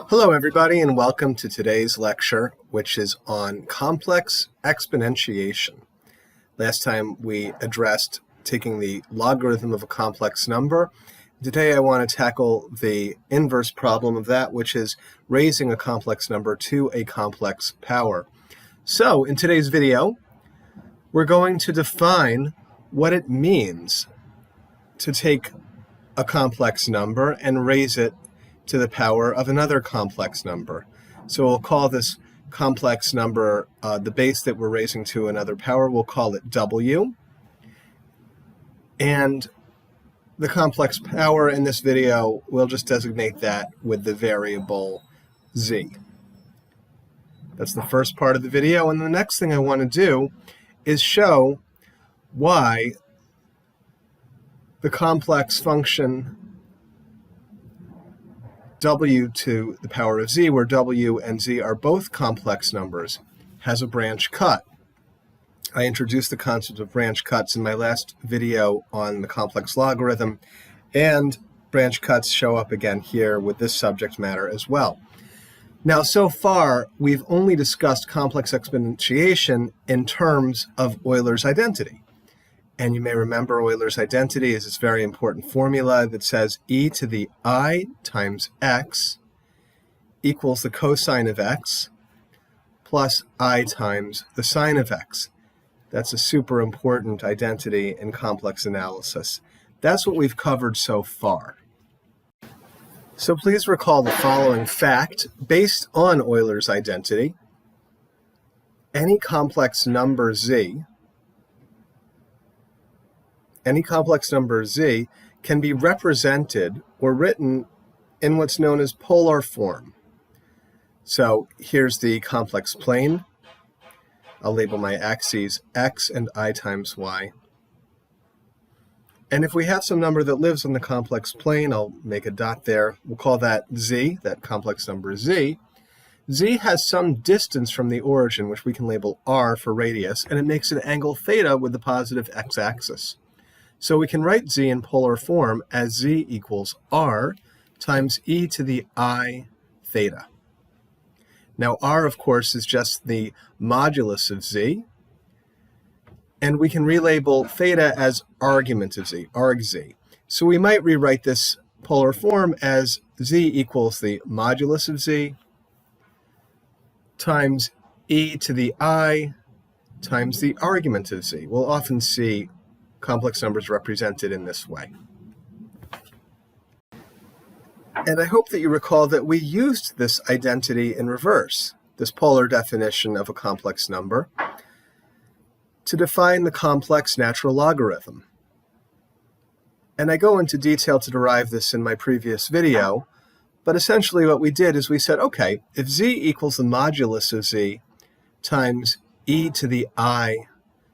Hello everybody and welcome to today's lecture, which is on complex exponentiation. Last time we addressed taking the logarithm of a complex number. Today I want to tackle the inverse problem of that, which is raising a complex number to a complex power. So in today's video, we're going to define what it means to take a complex number and raise it to the power of another complex number. So we'll call this complex number, the base that we're raising to another power, we'll call it W. And the complex power in this video, we'll just designate that with the variable Z. That's the first part of the video. And the next thing I want to do is show why the complex function W to the power of Z, where W and Z are both complex numbers, has a branch cut. I introduced the concept of branch cuts in my last video on the complex logarithm, and branch cuts show up again here with this subject matter as well. Now, so far, we've only discussed complex exponentiation in terms of Euler's identity. And you may remember Euler's identity is this very important formula that says e to the I times x equals the cosine of x plus I times the sine of x. That's a super important identity in complex analysis. That's what we've covered so far. So please recall the following fact. Based on Euler's identity, any complex number Z can be represented or written in what's known as polar form. So here's the complex plane. I'll label my axes x and I times y. And if we have some number that lives on the complex plane, I'll make a dot there. We'll call that z, that complex number z. Z has some distance from the origin, which we can label r for radius, and it makes an angle theta with the positive x-axis. So we can write z in polar form as z equals r times e to the I theta. Now r, of course, is just the modulus of z, and we can relabel theta as argument of z, arg z. So we might rewrite this polar form as z equals the modulus of z times e to the I times the argument of z. We'll often see complex numbers represented in this way. And I hope that you recall that we used this identity in reverse, this polar definition of a complex number, to define the complex natural logarithm. And I go into detail to derive this in my previous video, but essentially what we did is we said, okay, if z equals the modulus of z times e to the I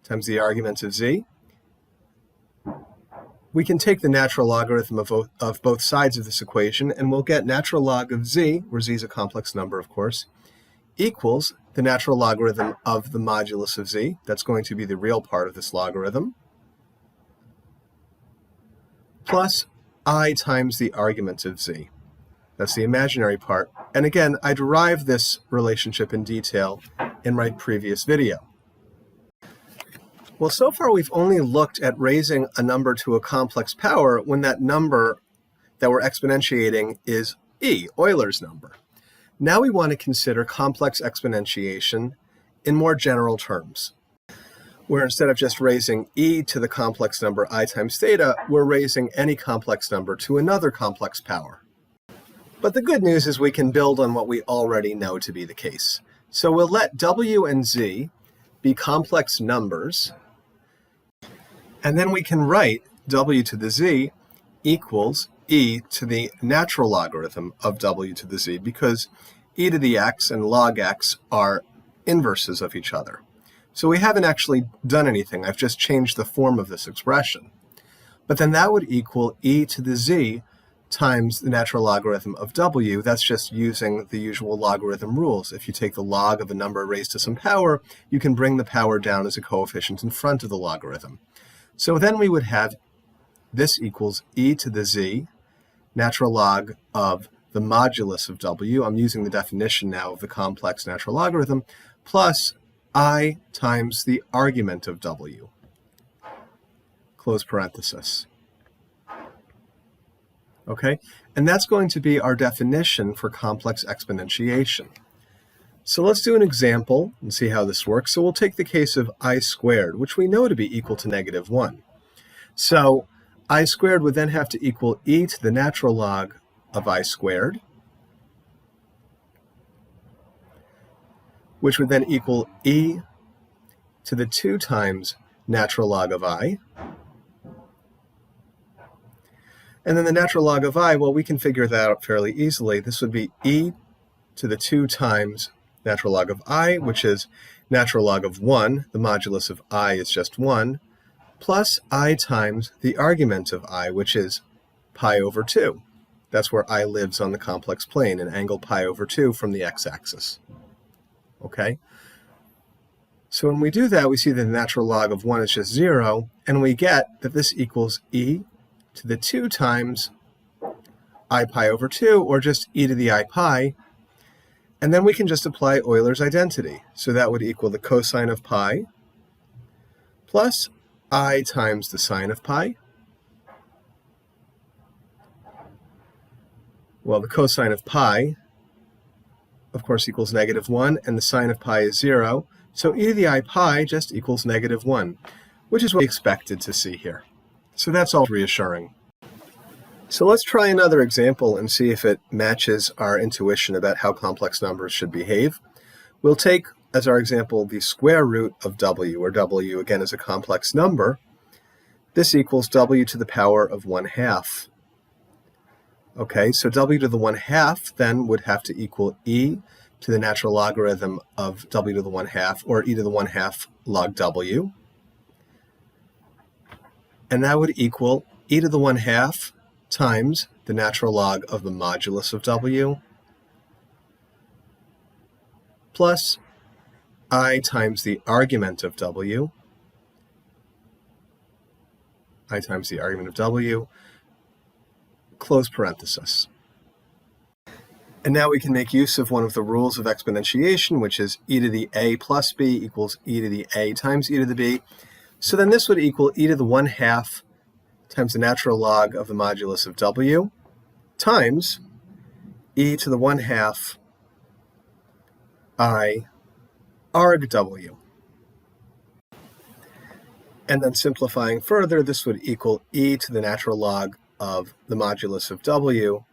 times the argument of z, we can take the natural logarithm of both sides of this equation, and we'll get natural log of z, where z is a complex number, of course, equals the natural logarithm of the modulus of z. That's going to be the real part of this logarithm, plus I times the argument of z. That's the imaginary part. And again, I derived this relationship in detail in my previous video. Well, so far we've only looked at raising a number to a complex power when that number that we're exponentiating is e, Euler's number. Now we want to consider complex exponentiation in more general terms, where instead of just raising e to the complex number I times theta, we're raising any complex number to another complex power. But the good news is we can build on what we already know to be the case. So we'll let w and z be complex numbers, and then we can write w to the z equals e to the natural logarithm of w to the z, because e to the x and log x are inverses of each other. So we haven't actually done anything. I've just changed the form of this expression. But then that would equal e to the z times the natural logarithm of w. That's just using the usual logarithm rules. If you take the log of a number raised to some power, you can bring the power down as a coefficient in front of the logarithm. So then we would have this equals e to the z natural log of the modulus of w, I'm using the definition now of the complex natural logarithm, plus I times the argument of w, close parenthesis. Okay, and that's going to be our definition for complex exponentiation. So let's do an example and see how this works. So we'll take the case of I squared, which we know to be equal to -1. So I squared would then have to equal e to the natural log of I squared, which would then equal e to the 2 times natural log of I. And then the natural log of I, well, we can figure that out fairly easily. This would be e to the 2 times natural log of I, which is natural log of 1. The modulus of I is just 1, plus I times the argument of I, which is pi over 2. That's where I lives on the complex plane, an angle pi over 2 from the x-axis. Okay? So when we do that, we see that the natural log of 1 is just 0, and we get that this equals e to the 2 times I pi over 2, or just e to the I pi, and then we can just apply Euler's identity. So that would equal the cosine of pi plus I times the sine of pi. Well, the cosine of pi, of course, equals -1, and the sine of pi is 0. So e to the I pi just equals -1, which is what we expected to see here. So that's all reassuring. So let's try another example and see if it matches our intuition about how complex numbers should behave. We'll take, as our example, the square root of w, where w, again, is a complex number. This equals w to the power of 1/2. Okay, so w to the 1/2 then would have to equal e to the natural logarithm of w to the 1/2, or e to the 1/2 log w. And that would equal e to the 1/2 times the natural log of the modulus of w, plus I times the argument of w, I times the argument of w, close parenthesis. And now we can make use of one of the rules of exponentiation, which is e to the a plus b equals e to the a times e to the b. So then this would equal e to the 1/2 times the natural log of the modulus of w times e to the 1/2 I arg w. And then simplifying further, this would equal e to the natural log of the modulus of w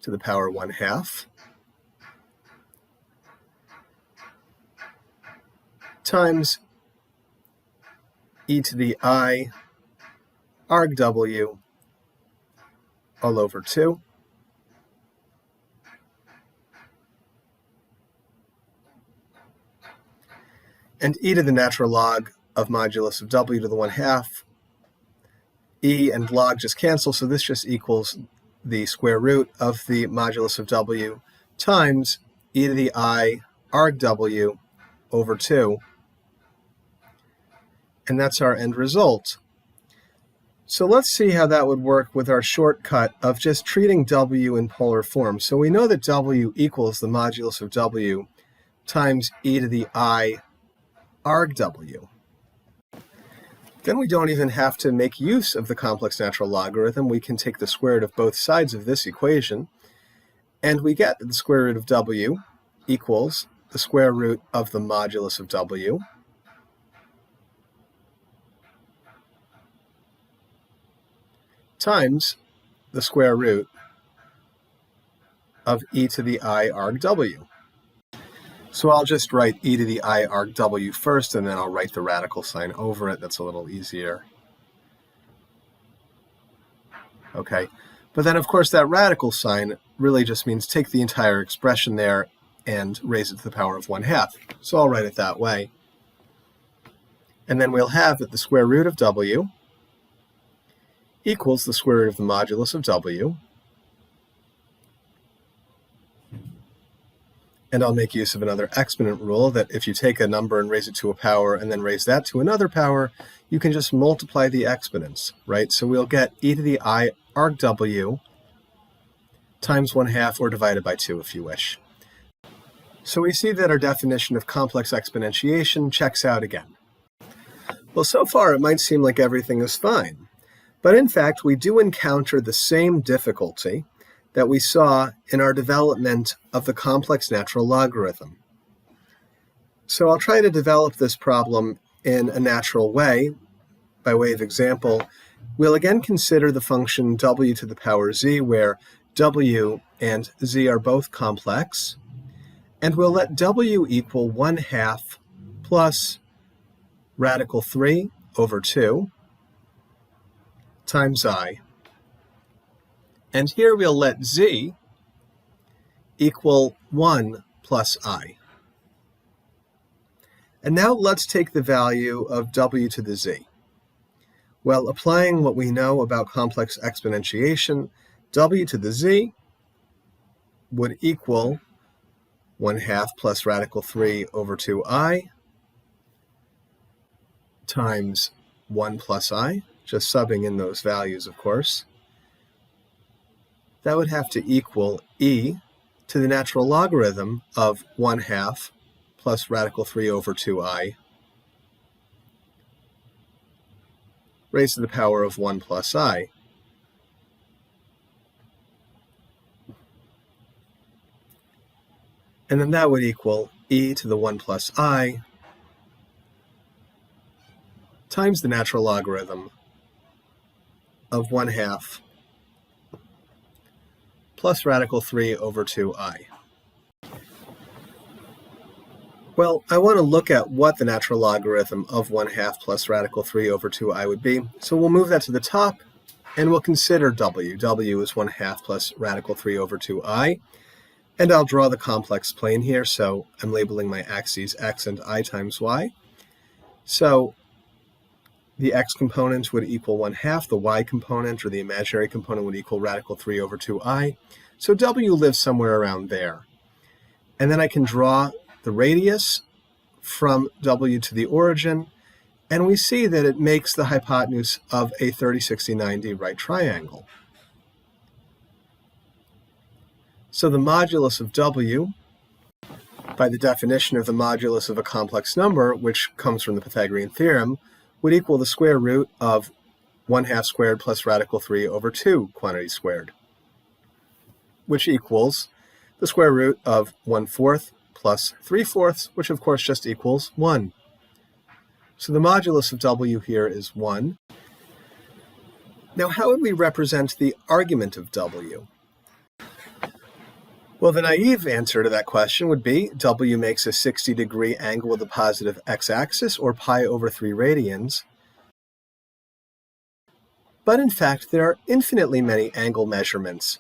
to the power 1/2 times e to the I arg w all over 2. And e to the natural log of modulus of w to the 1/2. E and log just cancel, so this just equals the square root of the modulus of w times e to the I arg w over 2. And that's our end result. So let's see how that would work with our shortcut of just treating w in polar form. So we know that w equals the modulus of w times e to the I arg w. Then we don't even have to make use of the complex natural logarithm. We can take the square root of both sides of this equation, and we get that the square root of w equals the square root of the modulus of w times the square root of e to the I arg w. So I'll just write e to the I arg w first, and then I'll write the radical sign over it. That's a little easier. Okay, but then of course that radical sign really just means take the entire expression there and raise it to the power of 1/2. So I'll write it that way. And then we'll have that the square root of w equals the square root of the modulus of w. And I'll make use of another exponent rule that if you take a number and raise it to a power and then raise that to another power, you can just multiply the exponents, right? So we'll get e to the I arg w times 1/2, or divided by 2 if you wish. So we see that our definition of complex exponentiation checks out again. Well, so far it might seem like everything is fine, but in fact we do encounter the same difficulty that we saw in our development of the complex natural logarithm. So I'll try to develop this problem in a natural way. By way of example, we'll again consider the function w to the power z, where w and z are both complex, and we'll let w equal 1/2 plus radical 3 over 2 times I. And here we'll let z equal 1 plus I. And now let's take the value of w to the z. Well, applying what we know about complex exponentiation, w to the z would equal 1/2 plus radical 3 over 2i times 1 plus I, just subbing in those values, of course. That would have to equal e to the natural logarithm of 1/2 plus radical 3 over 2i raised to the power of 1 plus I. And then that would equal e to the 1 plus I times the natural logarithm of 1/2 plus radical 3 over 2i. Well, I want to look at what the natural logarithm of 1/2 plus radical 3 over 2i would be, so we'll move that to the top, and we'll consider w. w is 1/2 plus radical 3 over 2i, and I'll draw the complex plane here, so I'm labeling my axes x and I times y. So the x component would equal 1/2, the y component, or the imaginary component, would equal radical 3 over 2i. So w lives somewhere around there. And then I can draw the radius from w to the origin, and we see that it makes the hypotenuse of a 30, 60, 90 right triangle. So the modulus of w, by the definition of the modulus of a complex number, which comes from the Pythagorean theorem, would equal the square root of 1/2 squared plus radical 3 over 2 quantity squared, which equals the square root of 1/4 plus 3/4, which of course just equals 1. So the modulus of w here is 1. Now how would we represent the argument of w? Well, the naive answer to that question would be w makes a 60-degree angle with the positive x-axis, or pi over 3 radians. But in fact, there are infinitely many angle measurements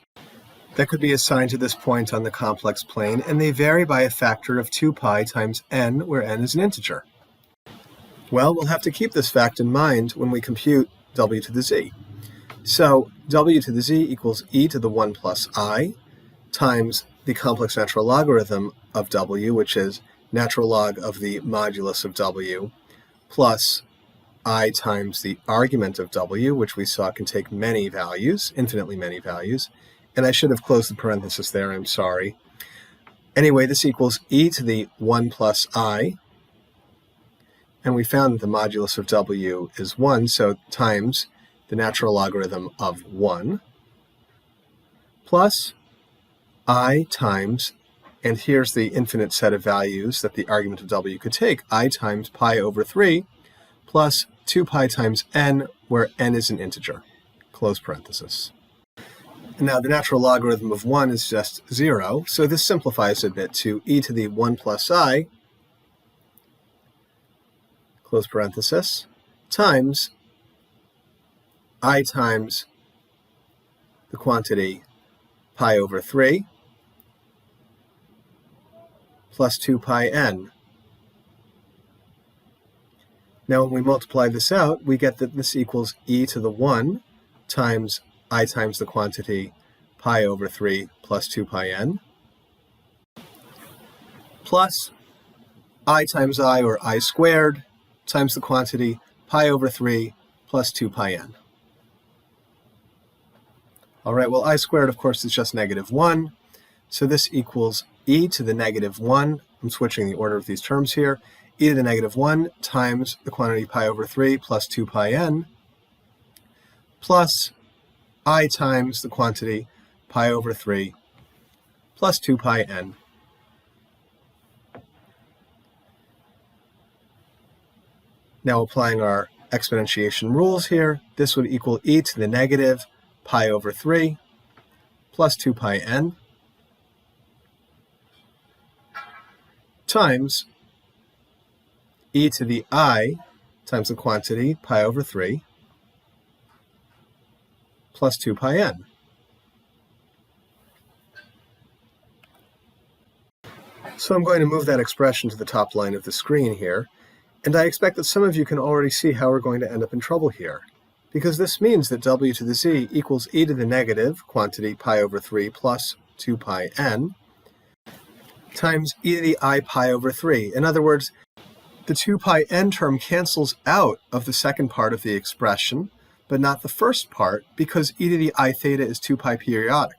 that could be assigned to this point on the complex plane, and they vary by a factor of 2 pi times n, where n is an integer. Well, we'll have to keep this fact in mind when we compute w to the z. So w to the z equals e to the 1 plus I times the complex natural logarithm of w, which is natural log of the modulus of w, plus I times the argument of w, which we saw can take many values, infinitely many values. And I should have closed the parenthesis there, I'm sorry. Anyway, this equals e to the 1 plus I, and we found that the modulus of w is 1, so times the natural logarithm of 1, plus I times, and here's the infinite set of values that the argument of w could take, I times pi over 3, plus 2 pi times n, where n is an integer, close parenthesis. And now the natural logarithm of 1 is just 0, so this simplifies a bit to e to the 1 plus I, close parenthesis, times I times the quantity pi over 3, plus 2 pi n. Now when we multiply this out, we get that this equals e to the 1 times I times the quantity pi over 3 plus 2 pi n, plus I times I, or I squared, times the quantity pi over 3 plus 2 pi n. All right, well, I squared, of course, is just -1. So this equals e to the -1. I'm switching the order of these terms here. E to the -1 times the quantity pi over 3 plus 2 pi n plus I times the quantity pi over 3 plus 2 pi n. Now applying our exponentiation rules here, this would equal e to the negative pi over 3 plus 2 pi n times e to the I times the quantity pi over 3 plus 2 pi n. So I'm going to move that expression to the top line of the screen here, and I expect that some of you can already see how we're going to end up in trouble here, because this means that w to the z equals e to the negative quantity pi over 3 plus 2 pi n times e to the I pi over 3. In other words, the 2 pi n term cancels out of the second part of the expression, but not the first part, because e to the I theta is 2 pi periodic.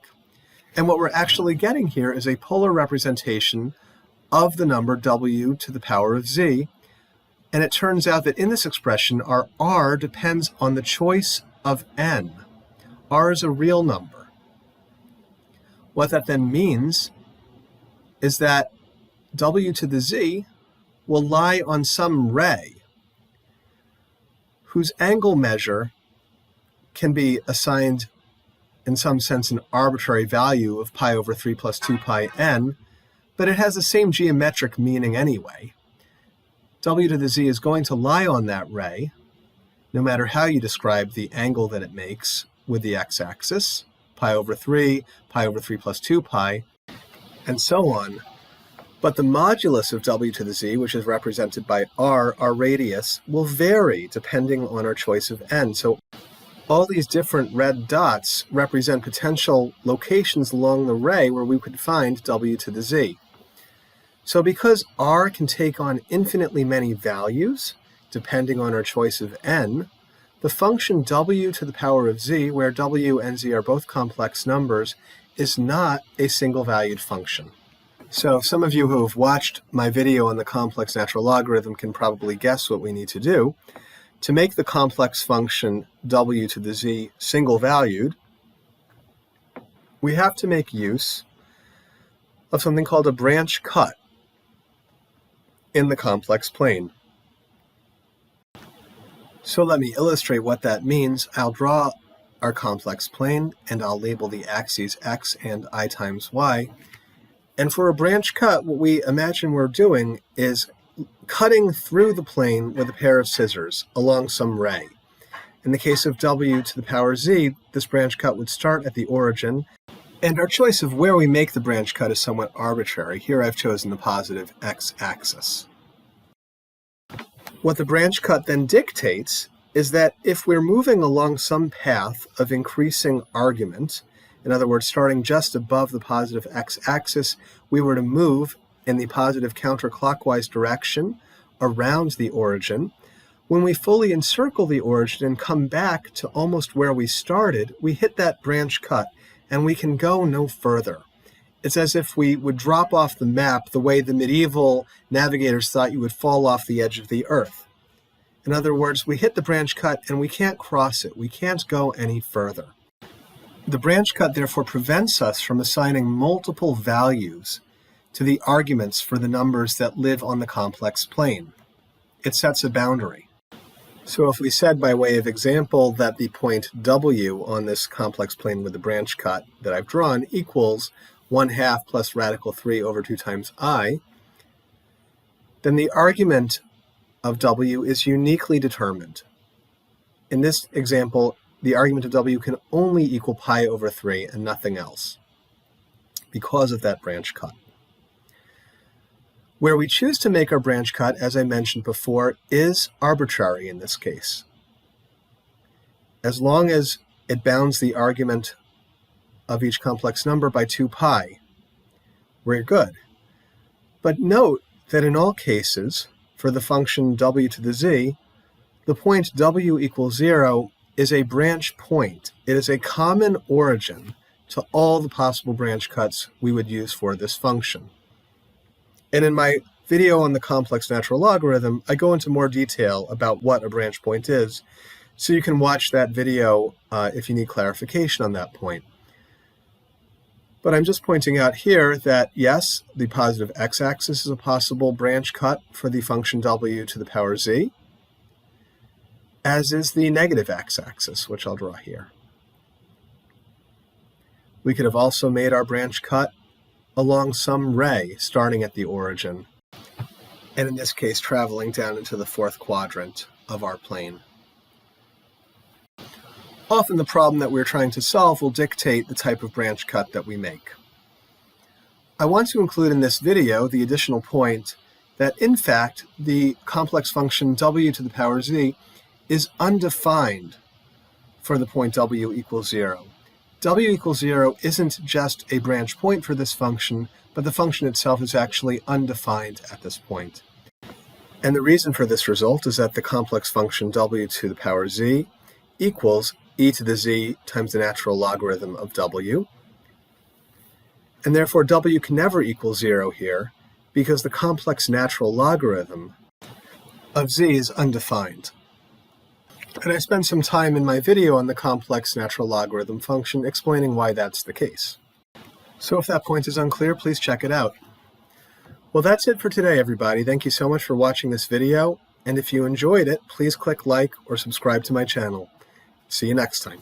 And what we're actually getting here is a polar representation of the number w to the power of z, and it turns out that in this expression, our r depends on the choice of n. R is a real number. What that then means is that w to the z will lie on some ray whose angle measure can be assigned in some sense an arbitrary value of pi over 3 plus 2 pi n, but it has the same geometric meaning anyway. W to the z is going to lie on that ray, no matter how you describe the angle that it makes with the x-axis, pi over 3 plus 2 pi, and so on. But the modulus of w to the z, which is represented by r, our radius, will vary depending on our choice of n. So all these different red dots represent potential locations along the ray where we could find w to the z. So because r can take on infinitely many values, depending on our choice of n, the function w to the power of z, where w and z are both complex numbers, is not a single-valued function. So some of you who have watched my video on the complex natural logarithm can probably guess what we need to do. To make the complex function w to the z single-valued, we have to make use of something called a branch cut in the complex plane. So let me illustrate what that means. I'll draw our complex plane, and I'll label the axes x and I times y. And for a branch cut, what we imagine we're doing is cutting through the plane with a pair of scissors along some ray. In the case of w to the power z, this branch cut would start at the origin, and our choice of where we make the branch cut is somewhat arbitrary. Here I've chosen the positive x-axis. What the branch cut then dictates is that if we're moving along some path of increasing argument, in other words, starting just above the positive x-axis, we were to move in the positive counterclockwise direction around the origin. When we fully encircle the origin and come back to almost where we started, we hit that branch cut, and we can go no further. It's as if we would drop off the map the way the medieval navigators thought you would fall off the edge of the earth. In other words, we hit the branch cut and we can't cross it. We can't go any further. The branch cut therefore prevents us from assigning multiple values to the arguments for the numbers that live on the complex plane. It sets a boundary. So if we said by way of example that the point w on this complex plane with the branch cut that I've drawn equals 1/2 plus radical 3 over 2 times I, then the argument of w is uniquely determined. In this example, the argument of w can only equal pi over 3 and nothing else because of that branch cut. Where we choose to make our branch cut, as I mentioned before, is arbitrary in this case. As long as it bounds the argument of each complex number by 2 pi, we're good. But note that in all cases, for the function w to the z, the point w equals 0 is a branch point. It is a common origin to all the possible branch cuts we would use for this function. And in my video on the complex natural logarithm, I go into more detail about what a branch point is, so you can watch that video if you need clarification on that point. But I'm just pointing out here that, yes, the positive x-axis is a possible branch cut for the function w to the power z, as is the negative x-axis, which I'll draw here. We could have also made our branch cut along some ray starting at the origin, and in this case traveling down into the fourth quadrant of our plane. Often the problem that we're trying to solve will dictate the type of branch cut that we make. I want to include in this video the additional point that, in fact, the complex function w to the power z is undefined for the point w equals 0. W equals 0 isn't just a branch point for this function, but the function itself is actually undefined at this point. And the reason for this result is that the complex function w to the power z equals e to the z times the natural logarithm of w. And therefore w can never equal 0 here, because the complex natural logarithm of z is undefined. And I spent some time in my video on the complex natural logarithm function explaining why that's the case. So if that point is unclear, please check it out. Well, that's it for today, everybody. Thank you so much for watching this video, and if you enjoyed it, please click like or subscribe to my channel. See you next time.